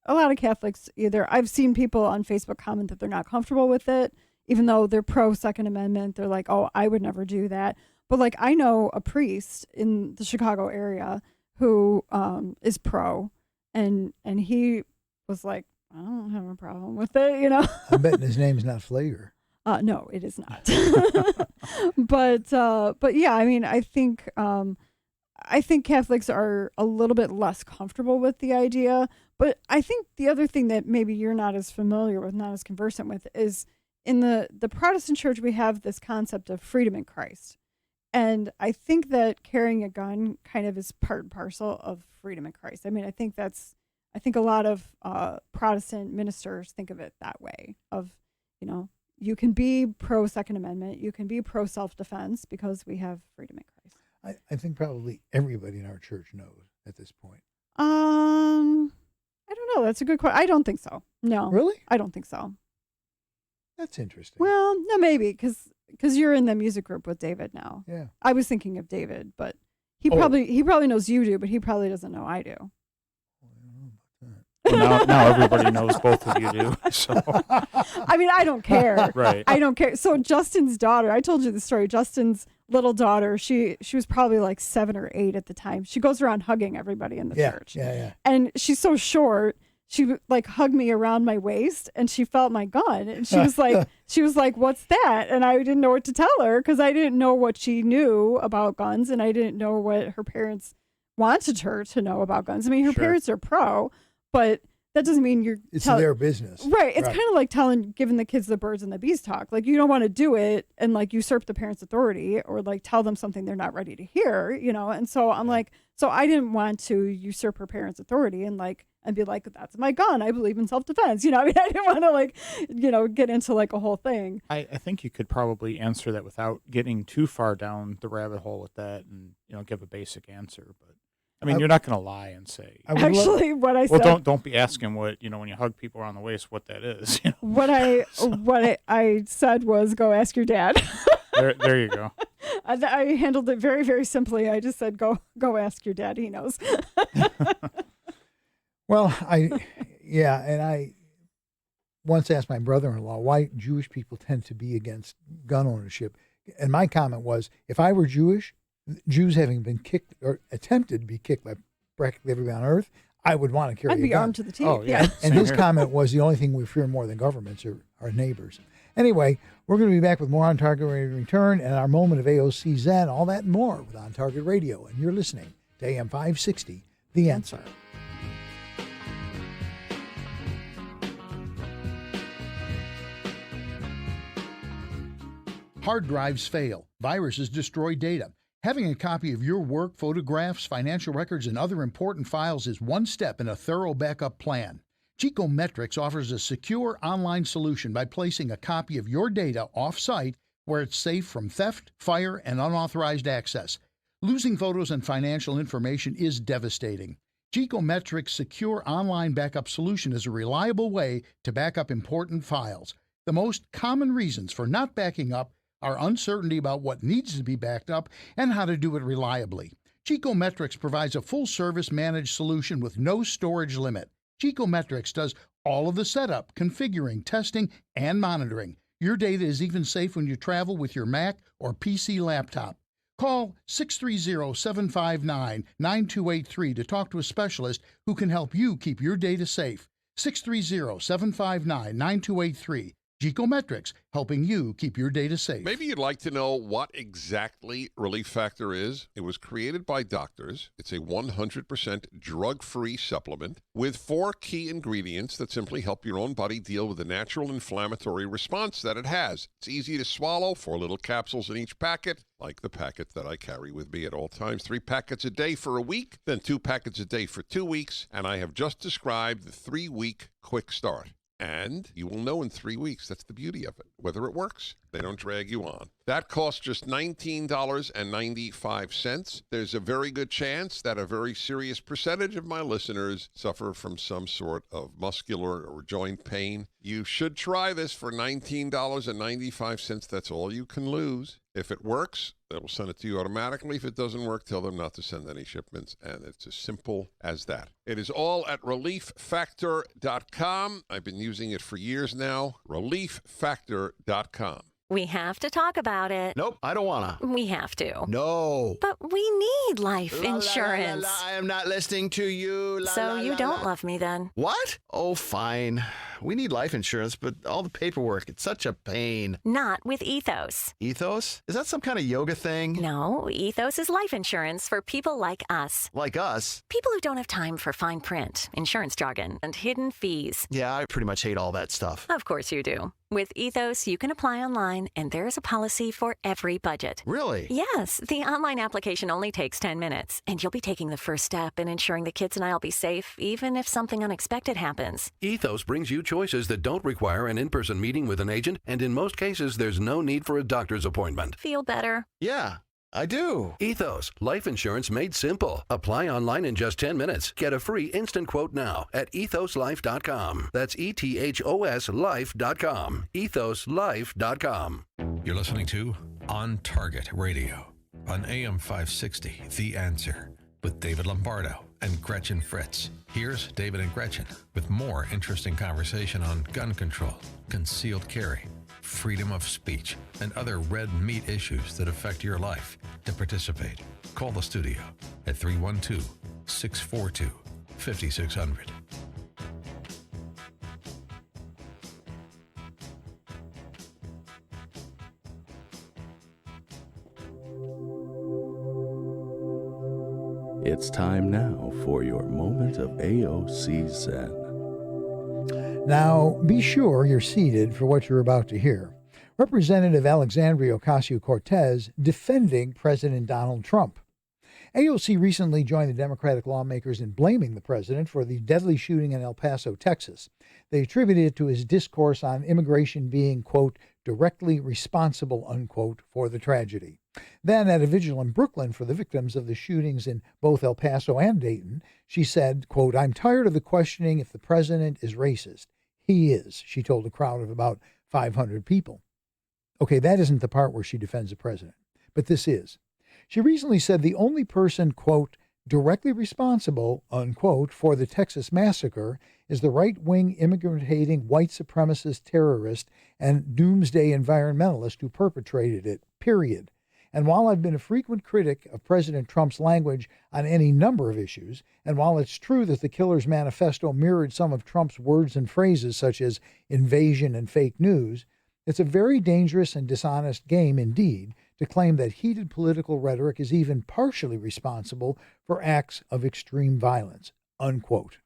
a lot of Catholics either. I've seen people on Facebook comment that they're not comfortable with it, even though they're pro Second Amendment. They're like, oh, I would never do that. But like, I know a priest in the Chicago area who is pro, and he was like, I don't have a problem with it, you know. I bet his name's not Flager. No, it is not. But yeah, I mean, I think Catholics are a little bit less comfortable with the idea. But I think the other thing that maybe you're not as familiar with, not as conversant with, is in the Protestant church, we have this concept of freedom in Christ. And I think that carrying a gun kind of is part and parcel of freedom in Christ. I mean, I think a lot of Protestant ministers think of it that way, of, you know, you can be pro Second Amendment, you can be pro self-defense because we have freedom in Christ. I think probably everybody in our church knows at this point. I don't know. That's a good question. I don't think so. No. Really? I don't think so. That's interesting. Well, no, maybe because you're in the music group with David now. Yeah. I was thinking of David, but he probably knows you do, but he probably doesn't know I do. Well, now everybody knows both of you do. So I mean, I don't care. Right. I don't care. So Justin's daughter, I told you the story. Justin's little daughter, she was probably like 7 or 8 at the time. She goes around hugging everybody in the church. Yeah. And she's so short. She like hugged me around my waist, and she felt my gun, and she was like, "What's that?" And I didn't know what to tell her because I didn't know what she knew about guns, and I didn't know what her parents wanted her to know about guns. I mean, her parents are pro, but that doesn't mean it's their business. Right. It's kind of like giving the kids the birds and the bees talk. Like, you don't want to do it and like usurp the parents' authority or like tell them something they're not ready to hear, you know? And so I'm like, so I didn't want to usurp her parents' authority and be like, that's my gun. I believe in self-defense. You know, I mean, I didn't want to like, you know, get into like a whole thing. I think you could probably answer that without getting too far down the rabbit hole with that and, you know, give a basic answer. But I mean, you're not going to lie and say. Actually, what I said. Well, don't be asking what, you know, when you hug people around the waist, what that is. You know? What I said was, go ask your dad. There you go. I handled it very, very simply. I just said, go ask your dad. He knows. Well, I once asked my brother-in-law why Jewish people tend to be against gun ownership. And my comment was, if I were Jewish, Jews having been kicked or attempted to be kicked by practically everybody on earth, I would want to carry I'd a be gun. armed to the teeth. Oh, yeah. And his comment was, the only thing we fear more than governments are our neighbors. Anyway, we're going to be back with more On Target Radio Return and our moment of AOC Zen, all that and more with On Target Radio. And you're listening to AM 560, The Answer. Hard drives fail. Viruses destroy data. Having a copy of your work, photographs, financial records, and other important files is one step in a thorough backup plan. Geekometrics offers a secure online solution by placing a copy of your data off-site where it's safe from theft, fire, and unauthorized access. Losing photos and financial information is devastating. Geometric's secure online backup solution is a reliable way to back up important files. The most common reasons for not backing up are uncertainty about what needs to be backed up and how to do it reliably. Geometrics provides a full-service managed solution with no storage limit. Geometrics does all of the setup, configuring, testing, and monitoring. Your data is even safe when you travel with your Mac or PC laptop. Call 630-759-9283 to talk to a specialist who can help you keep your data safe. 630-759-9283. Geometrics, helping you keep your data safe. Maybe you'd like to know what exactly Relief Factor is. It was created by doctors. It's a 100% drug-free supplement with 4 key ingredients that simply help your own body deal with the natural inflammatory response that it has. It's easy to swallow, 4 little capsules in each packet, like the packet that I carry with me at all times. 3 packets a day for a week, then 2 packets a day for 2 weeks, and I have just described the 3-week quick start. And you will know in 3 weeks. That's the beauty of it. Whether it works, they don't drag you on. That costs just $19.95. There's a very good chance that a very serious percentage of my listeners suffer from some sort of muscular or joint pain. You should try this for $19.95. That's all you can lose. If it works, they will send it to you automatically. If it doesn't work, tell them not to send any shipments. And it's as simple as that. It is all at relieffactor.com. I've been using it for years now. relieffactor.com. We have to talk about it. Nope, I don't wanna. We have to. No. But we need life insurance. I am not listening to you. So you don't love me then? What? Oh, fine. We need life insurance, but all the paperwork, it's such a pain. Not with Ethos. Ethos? Is that some kind of yoga thing? No, Ethos is life insurance for people like us. Like us? People who don't have time for fine print, insurance jargon, and hidden fees. Yeah, I pretty much hate all that stuff. Of course you do. With Ethos, you can apply online, and there's a policy for every budget. Really? Yes. The online application only takes 10 minutes, and you'll be taking the first step in ensuring the kids and I'll be safe, even if something unexpected happens. Ethos brings you choices that don't require an in-person meeting with an agent, and in most cases, there's no need for a doctor's appointment. Feel better? Yeah. I do. Ethos, life insurance made simple. Apply online in just 10 minutes. Get a free instant quote now at ethoslife.com. That's ETHOS life.com. Ethoslife.com. You're listening to On Target Radio on AM 560, The Answer, with David Lombardo and Gretchen Fritz. Here's David and Gretchen with more interesting conversation on gun control, concealed carry, freedom of speech, and other red meat issues that affect your life. To participate, call the studio at 312-642-5600. It's time now for your moment of AOC Zen. Now, be sure you're seated for what you're about to hear. Representative Alexandria Ocasio-Cortez defending President Donald Trump. AOC recently joined the Democratic lawmakers in blaming the president for the deadly shooting in El Paso, Texas. They attributed it to his discourse on immigration being, quote, directly responsible, unquote, for the tragedy. Then, at a vigil in Brooklyn for the victims of the shootings in both El Paso and Dayton, she said, quote, I'm tired of the questioning if the president is racist. He is, she told a crowd of about 500 people. Okay, that isn't the part where she defends the president, but this is. She recently said the only person, quote, directly responsible, unquote, for the Texas massacre is the right-wing immigrant-hating white supremacist terrorist and doomsday environmentalist who perpetrated it, period. And while I've been a frequent critic of President Trump's language on any number of issues, and while it's true that the killer's manifesto mirrored some of Trump's words and phrases such as invasion and fake news, it's a very dangerous and dishonest game indeed to claim that heated political rhetoric is even partially responsible for acts of extreme violence, unquote.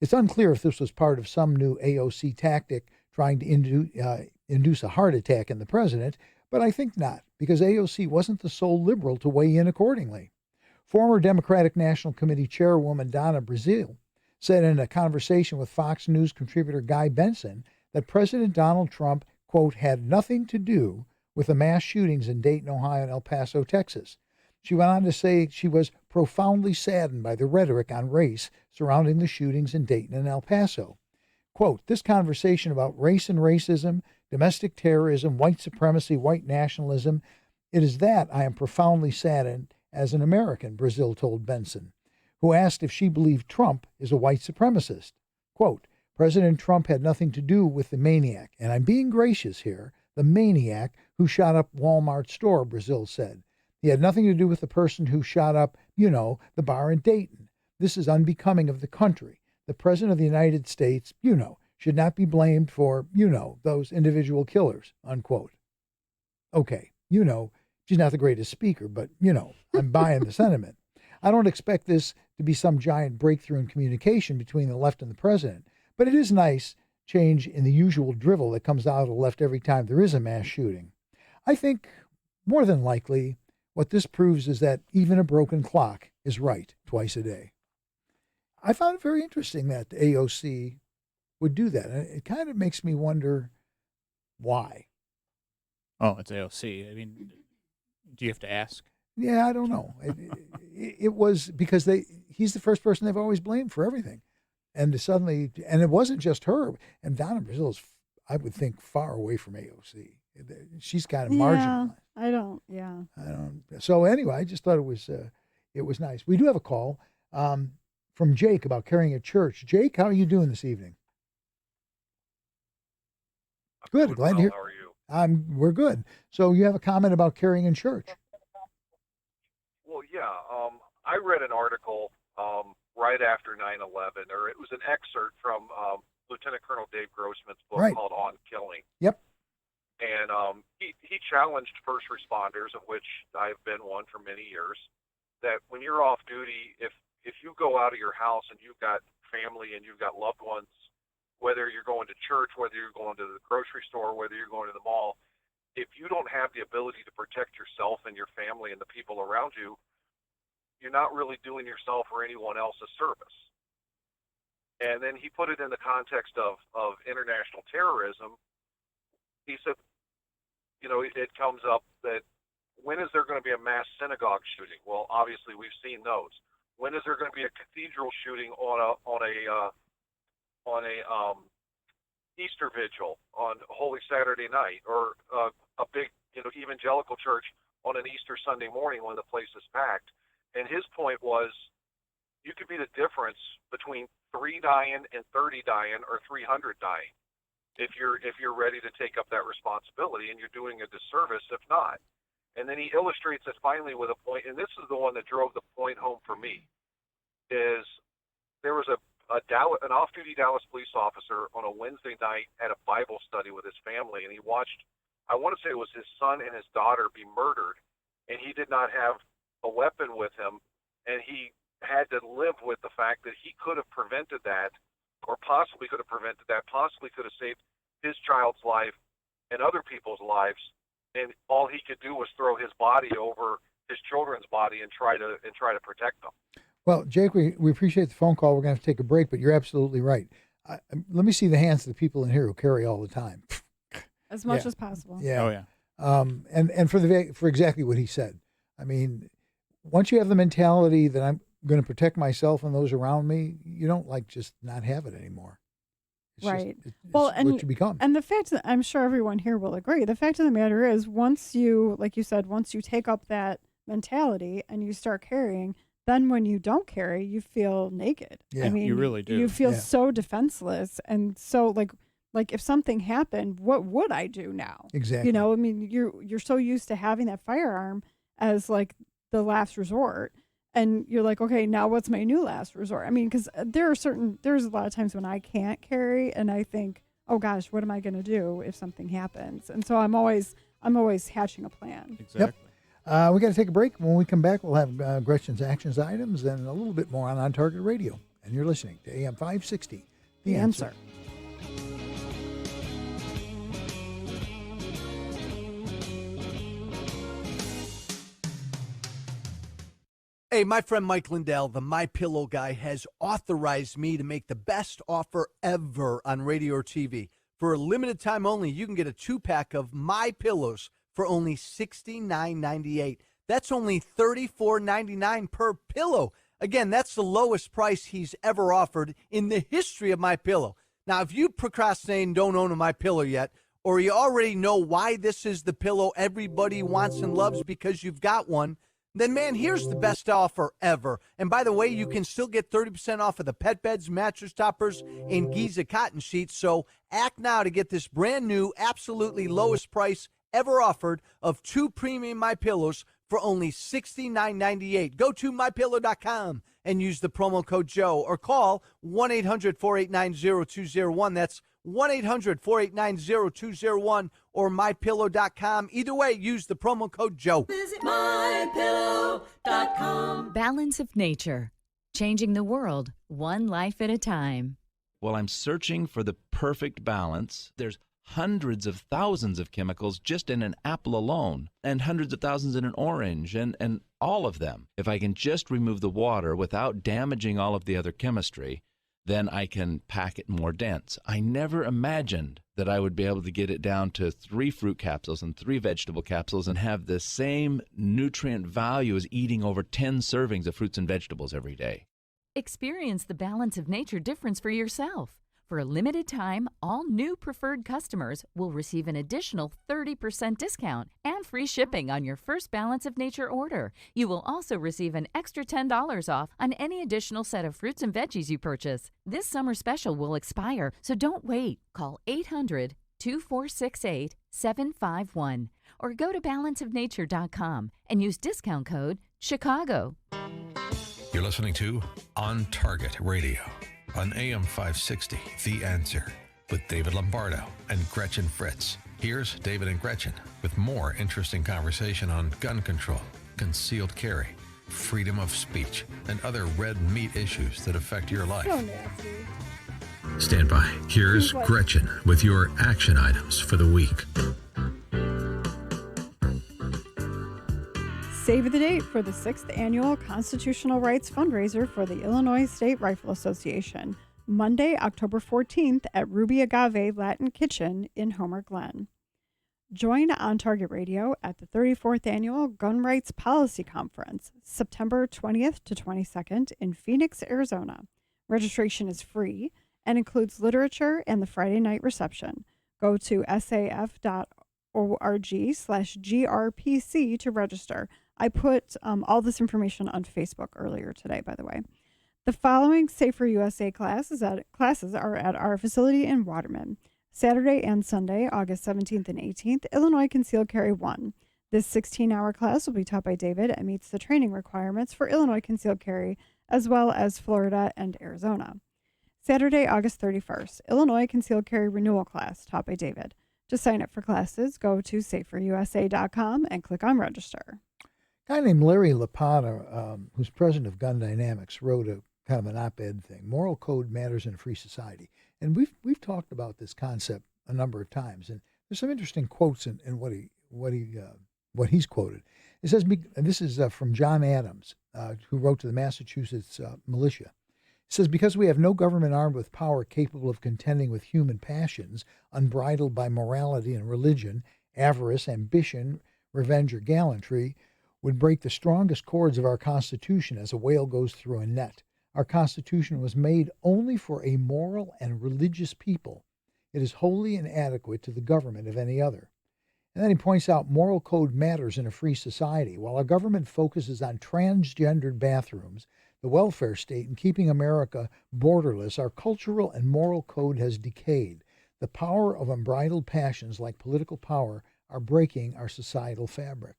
It's unclear if this was part of some new AOC tactic trying to induce a heart attack in the president, but I think not, because AOC wasn't the sole liberal to weigh in accordingly. Former Democratic National Committee Chairwoman Donna Brazile said in a conversation with Fox News contributor Guy Benson that President Donald Trump, quote, had nothing to do with the mass shootings in Dayton, Ohio, and El Paso, Texas. She went on to say she was profoundly saddened by the rhetoric on race surrounding the shootings in Dayton and El Paso. Quote, this conversation about race and racism, domestic terrorism, white supremacy, white nationalism, it is that I am profoundly saddened as an American, Brazil told Benson, who asked if she believed Trump is a white supremacist. Quote, President Trump had nothing to do with the maniac, and I'm being gracious here, the maniac who shot up Walmart store, Brazil said. He had nothing to do with the person who shot up, the bar in Dayton. This is unbecoming of the country. The President of the United States, should not be blamed for, those individual killers, unquote. Okay, she's not the greatest speaker, but, I'm buying the sentiment. I don't expect this to be some giant breakthrough in communication between the left and the president, but it is nice change in the usual drivel that comes out of the left every time there is a mass shooting. I think, more than likely, what this proves is that even a broken clock is right twice a day. I found it very interesting that the AOC would do that. And it kind of makes me wonder why. Oh, it's AOC. I mean, do you have to ask? Yeah, I don't know. It was because he's the first person they've always blamed for everything. And suddenly, and it wasn't just her. And Donna Brazil is, I would think, far away from AOC. She's kind of marginalized. I don't. Yeah. I don't. So anyway, I just thought it was nice. We do have a call from Jake about carrying a church. Jake, how are you doing this evening? Good. Glad to hear. How are you? We're good. So you have a comment about carrying in church? Well, yeah. I read an article right after 9/11, or it was an excerpt from Lieutenant Colonel Dave Grossman's book called On Killing. Yep. And he challenged first responders, of which I've been one for many years, that when you're off duty, if you go out of your house and you've got family and you've got loved ones, whether you're going to church, whether you're going to the grocery store, whether you're going to the mall, if you don't have the ability to protect yourself and your family and the people around you, you're not really doing yourself or anyone else a service. And then he put it in the context of international terrorism. He said, it comes up that when is there going to be a mass synagogue shooting? Well, obviously we've seen those. When is there going to be a cathedral shooting on a Easter vigil on Holy Saturday night, or a big evangelical church on an Easter Sunday morning when the place is packed? And his point was, you could be the difference between 3 dying and 30 dying, or 300 dying, if you're ready to take up that responsibility, and you're doing a disservice if not. And then he illustrates it finally with a point, and this is the one that drove the point home for me, is there was an off-duty Dallas police officer on a Wednesday night at a Bible study with his family, and he watched, I want to say it was his son and his daughter be murdered, and he did not have a weapon with him, and he had to live with the fact that he could have prevented that, or possibly could have prevented that, possibly could have saved his child's life and other people's lives, and all he could do was throw his body over his children's body and try to protect them. Well, Jake, we appreciate the phone call. We're going to have to take a break, but you're absolutely right. Let me see the hands of the people in here who carry all the time. As much as possible. Yeah. Oh, yeah. And for exactly what he said. I mean, once you have the mentality that I'm going to protect myself and those around me, you don't just not have it anymore. It's right. It's what you become. And the fact that I'm sure everyone here will agree, the fact of the matter is, once you, like you said, once you take up that mentality and you start carrying, then when you don't carry, you feel naked. Yeah, I mean, you really do. You feel so defenseless, and so like if something happened, what would I do now? Exactly. I mean, you're so used to having that firearm as the last resort, and you're like, okay, now what's my new last resort? I mean, because there's a lot of times when I can't carry, and I think, oh gosh, what am I going to do if something happens? And so I'm always hatching a plan. Exactly. Yep. We got to take a break. When we come back, we'll have Gretchen's actions items and a little bit more on Target Radio. And you're listening to AM 560, The Answer. Hey, my friend Mike Lindell, the MyPillow guy, has authorized me to make the best offer ever on radio or TV. For a limited time only, you can get a 2-pack of MyPillows for only $69.98. That's only $34.99 per pillow. Again, that's the lowest price he's ever offered in the history of MyPillow. Now, if you procrastinate and don't own a MyPillow yet, or you already know why this is the pillow everybody wants and loves because you've got one, then, man, here's the best offer ever. And by the way, you can still get 30% off of the pet beds, mattress toppers, and Giza cotton sheets. So act now to get this brand new, absolutely lowest price ever offered of 2 premium MyPillows for only $69.98. Go to MyPillow.com and use the promo code Joe or call 1-800-489-0201. That's 1-800-489-0201 or MyPillow.com. Either way, use the promo code Joe. Visit MyPillow.com. Balance of nature. Changing the world, one life at a time. While I'm searching for the perfect balance, there's hundreds of thousands of chemicals just in an apple alone, and hundreds of thousands in an orange, and all of them. If I can just remove the water without damaging all of the other chemistry, then I can pack it more dense. I never imagined that I would be able to get it down to 3 fruit capsules and 3 vegetable capsules and have the same nutrient value as eating over 10 servings of fruits and vegetables every day. Experience the balance of nature difference for yourself. For a limited time, all new preferred customers will receive an additional 30% discount and free shipping on your first Balance of Nature order. You will also receive an extra $10 off on any additional set of fruits and veggies you purchase. This summer special will expire, so don't wait. Call 800-2468-751 or go to balanceofnature.com and use discount code CHICAGO. You're listening to On Target Radio on AM 560, The Answer, with David Lombardo and Gretchen Fritz. Here's David and Gretchen with more interesting conversation on gun control, concealed carry, freedom of speech, and other red meat issues that affect your life. So nasty. Stand by. Here's Gretchen with your action items for the week. Save the date for the 6th annual Constitutional Rights fundraiser for the Illinois State Rifle Association, Monday, October 14th at Ruby Agave Latin Kitchen in Homer Glen. Join On Target Radio at the 34th annual Gun Rights Policy Conference, September 20th to 22nd in Phoenix, Arizona. Registration is free and includes literature and the Friday night reception. Go to saf.org/GRPC to register. I put all this information on Facebook earlier today, by the way. The following Safer USA classes are at our facility in Waterman. Saturday and Sunday, August 17th and 18th, Illinois Concealed Carry 1. This 16-hour class will be taught by David and meets the training requirements for Illinois Concealed Carry, as well as Florida and Arizona. Saturday, August 31st, Illinois Concealed Carry Renewal class taught by David. To sign up for classes, go to saferusa.com and click on register. A guy named Larry Lapata, who's president of Gun Dynamics, wrote a kind of an op-ed thing, Moral Code Matters in a Free Society. And we've talked about this concept a number of times, and there's some interesting quotes in what he's quoted. It says, and this is from John Adams, who wrote to the Massachusetts militia. It says, because we have no government armed with power capable of contending with human passions, unbridled by morality and religion, avarice, ambition, revenge, or gallantry, would break the strongest cords of our Constitution as a whale goes through a net. Our Constitution was made only for a moral and religious people. It is wholly inadequate to the government of any other. And then he points out moral code matters in a free society. While our government focuses on transgendered bathrooms, the welfare state, and keeping America borderless, our cultural and moral code has decayed. The power of unbridled passions like political power are breaking our societal fabric.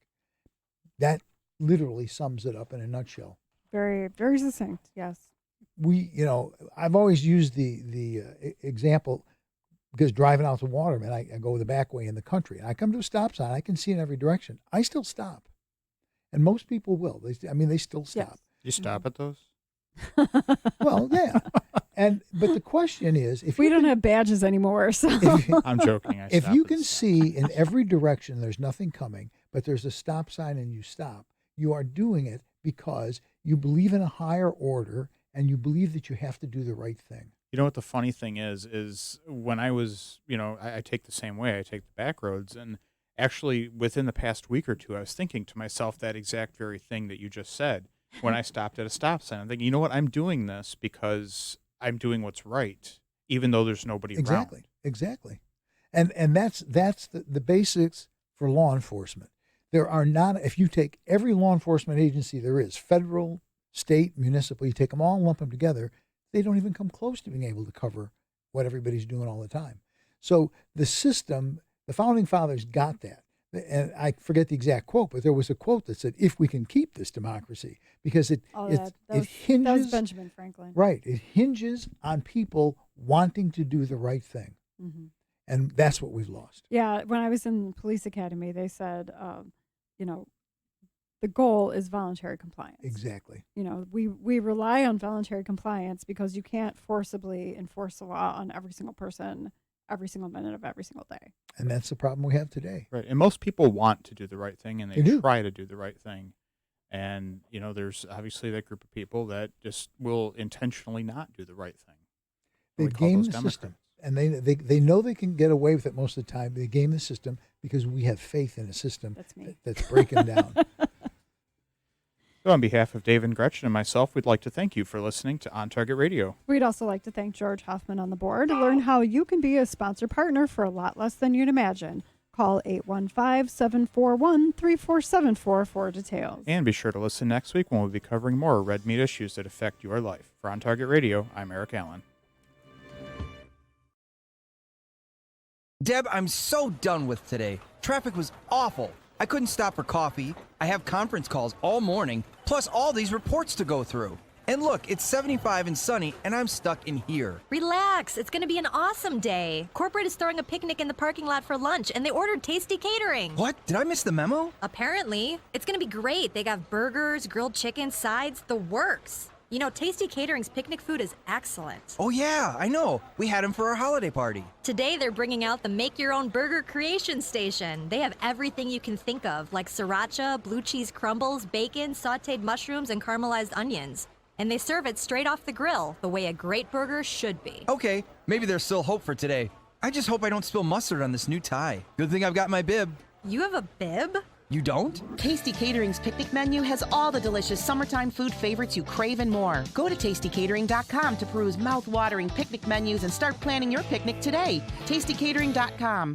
That literally sums it up in a nutshell. Very, very succinct, yes. I've always used the example because driving out to Waterman, I go the back way in the country, and I come to a stop sign. I can see in every direction. I still stop, and most people will. They still stop. Yes. You stop at those? Well, yeah. But the question is, if we don't have badges anymore, so I'm joking. If you can see in every direction, there's nothing coming, but there's a stop sign and you stop, you are doing it because you believe in a higher order and you believe that you have to do the right thing. You know what the funny thing is when I was, I take the same way. I take the back roads, and Actually, within the past week or two, I was thinking to myself that exact very thing that you just said when I stopped at a stop sign. I'm thinking, you know what? I'm doing this because I'm doing what's right, even though there's nobody around. Exactly. And that's the basics for law enforcement. There are not, if you take every law enforcement agency there is, federal, state, municipal, you take them all and lump them together, they don't even come close to being able to cover what everybody's doing all the time. So the system, the founding fathers got that. And I forget the exact quote, but there was a quote that said, if we can keep this democracy, because it hinges. That was Benjamin Franklin. Right. It hinges on people wanting to do the right thing. Mm-hmm. And that's what we've lost. Yeah. When I was in the police academy, they said, the goal is voluntary compliance. Exactly. We rely on voluntary compliance because you can't forcibly enforce the law on every single person every single minute of every single day. And that's the problem we have today. Right. And most people want to do the right thing, and they do. try to do the right thing. And, there's obviously that group of people that just will intentionally not do the right thing. They game the system. And they know they can get away with it most of the time. They game the system because we have faith in a system that's breaking down. So on behalf of David and Gretchen and myself, we'd like to thank you for listening to On Target Radio. We'd also like to thank George Hoffman on the board. Learn how you can be a sponsor partner for a lot less than you'd imagine. Call 815-741-3474 for details. And be sure to listen next week when we'll be covering more red meat issues that affect your life. For On Target Radio, I'm Eric Allen. Deb, I'm so done with today. Traffic was awful. I couldn't stop for coffee. I have conference calls all morning, plus all these reports to go through. And look, it's 75 and sunny, and I'm stuck in here. Relax. It's going to be an awesome day. Corporate is throwing a picnic in the parking lot for lunch, and they ordered tasty catering. What? Did I miss the memo? Apparently. It's going to be great. They got burgers, grilled chicken, sides, the works. Tasty Catering's picnic food is excellent. Oh, yeah, I know. We had them for our holiday party. Today, they're bringing out the Make Your Own Burger Creation Station. They have everything you can think of, like sriracha, blue cheese crumbles, bacon, sautéed mushrooms, and caramelized onions. And they serve it straight off the grill, the way a great burger should be. Okay, maybe there's still hope for today. I just hope I don't spill mustard on this new tie. Good thing I've got my bib. You have a bib? You don't? Tasty Catering's picnic menu has all the delicious summertime food favorites you crave and more. Go to tastycatering.com to peruse mouth-watering picnic menus and start planning your picnic today. tastycatering.com.